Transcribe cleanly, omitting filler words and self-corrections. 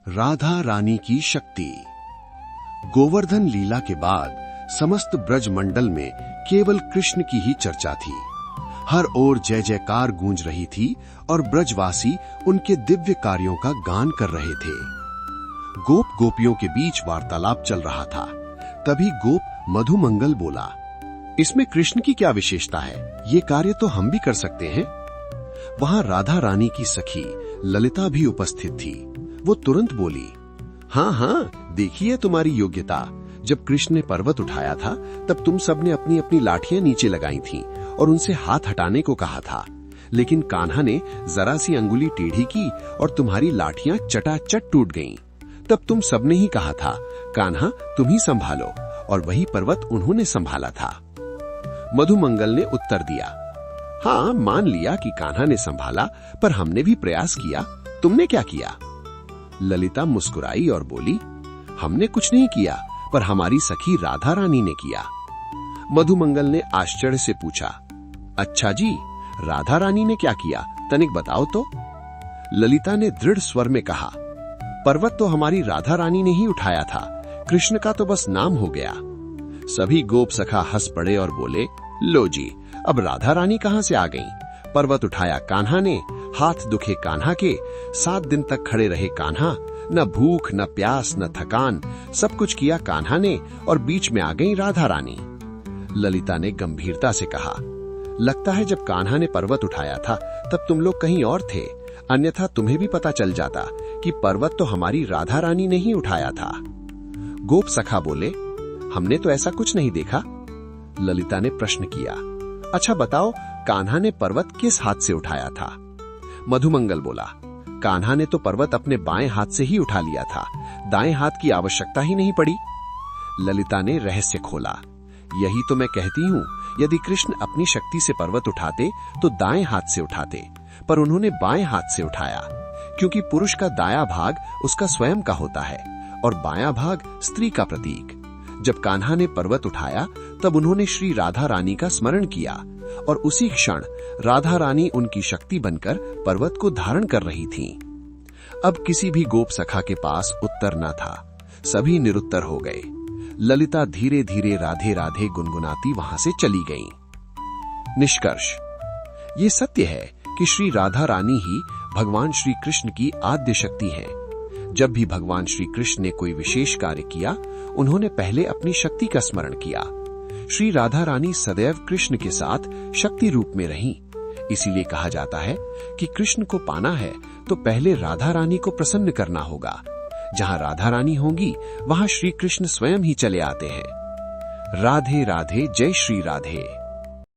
राधा रानी की शक्ति। गोवर्धन लीला के बाद समस्त ब्रज मंडल में केवल कृष्ण की ही चर्चा थी। हर ओर जय जयकार गूंज रही थी और ब्रजवासी उनके दिव्य कार्यों का गान कर रहे थे। गोप गोपियों के बीच वार्तालाप चल रहा था। तभी गोप मधुमंगल बोला, इसमें कृष्ण की क्या विशेषता है? ये कार्य तो हम भी कर सकते हैं। वहां राधा रानी की सखी ललिता भी उपस्थित थी। वो तुरंत बोली, हाँ हाँ, देखिए तुम्हारी योग्यता। जब कृष्ण ने पर्वत उठाया था तब तुम सबने अपनी अपनी लाठियां नीचे लगाई थीं और उनसे हाथ हटाने को कहा था, लेकिन कान्हा ने जरा सी अंगुली टेढ़ी की और तुम्हारी लाठियां चटाचट टूट गईं। तब तुम सबने ही कहा था, कान्हा तुम ही संभालो, और वही पर्वत उन्होंने संभाला था। मधुमंगल ने उत्तर दिया, हाँ, मान लिया कि कान्हा ने संभाला, पर हमने भी प्रयास किया। तुमने क्या किया? ललिता मुस्कुराई और बोली, हमने कुछ नहीं किया, पर हमारी सखी राधा रानी ने किया। मधुमंगल ने आश्चर्य से पूछा, अच्छा जी, राधा रानी ने क्या किया? तनिक बताओ तो। ललिता ने दृढ़ स्वर में कहा, पर्वत तो हमारी राधा रानी ने ही उठाया था, कृष्ण का तो बस नाम हो गया। सभी गोप सखा हंस पड़े और बोले, लो जी, अब राधा रानी कहां से आ गईं? पर्वत उठाया कान्हा ने, हाथ दुखे कान्हा के, 7 दिन तक खड़े रहे कान्हा, न भूख न प्यास न थकान, सब कुछ किया कान्हा ने, और बीच में आ गई राधा रानी। ललिता ने गंभीरता से कहा, लगता है जब कान्हा ने पर्वत उठाया था तब तुम लोग कहीं और थे, अन्यथा तुम्हें भी पता चल जाता कि पर्वत तो हमारी राधा रानी ने ही उठाया था। गोप सखा बोले, हमने तो ऐसा कुछ नहीं देखा। ललिता ने प्रश्न किया, अच्छा बताओ, कान्हा ने पर्वत किस हाथ से उठाया था? मधुमंगल बोला, कान्हा ने तो पर्वत अपने बाएं हाथ से ही उठा लिया था, दाएं हाथ की आवश्यकता ही नहीं पड़ी। ललिता ने रहस्य खोला, यही तो मैं कहती हूँ, यदि कृष्ण अपनी शक्ति से पर्वत उठाते तो दाएं हाथ से उठाते, पर उन्होंने बाएं हाथ से उठाया, क्योंकि पुरुष का दायां भाग उसका स्वयं का होता है और बायां भाग स्त्री का प्रतीक। जब कान्हा ने पर्वत उठाया तब उन्होंने श्री राधा रानी का स्मरण किया और उसी क्षण राधा रानी उनकी शक्ति बनकर पर्वत को धारण कर रही थीं। अब किसी भी गोप सखा के पास उत्तर न था, सभी निरुत्तर हो गए। ललिता धीरे धीरे राधे राधे गुनगुनाती वहां से चली गईं। निष्कर्ष, ये सत्य है कि श्री राधा रानी ही भगवान श्री कृष्ण की आद्य शक्ति हैं। जब भी भगवान श्री कृष्ण ने कोई विशेष कार्य किया, उन्होंने पहले अपनी शक्ति का स्मरण किया। श्री राधा रानी सदैव कृष्ण के साथ शक्ति रूप में रहीं। इसीलिए कहा जाता है कि कृष्ण को पाना है तो पहले राधा रानी को प्रसन्न करना होगा। जहां राधा रानी होंगी वहां श्री कृष्ण स्वयं ही चले आते हैं। राधे राधे, जय श्री राधे।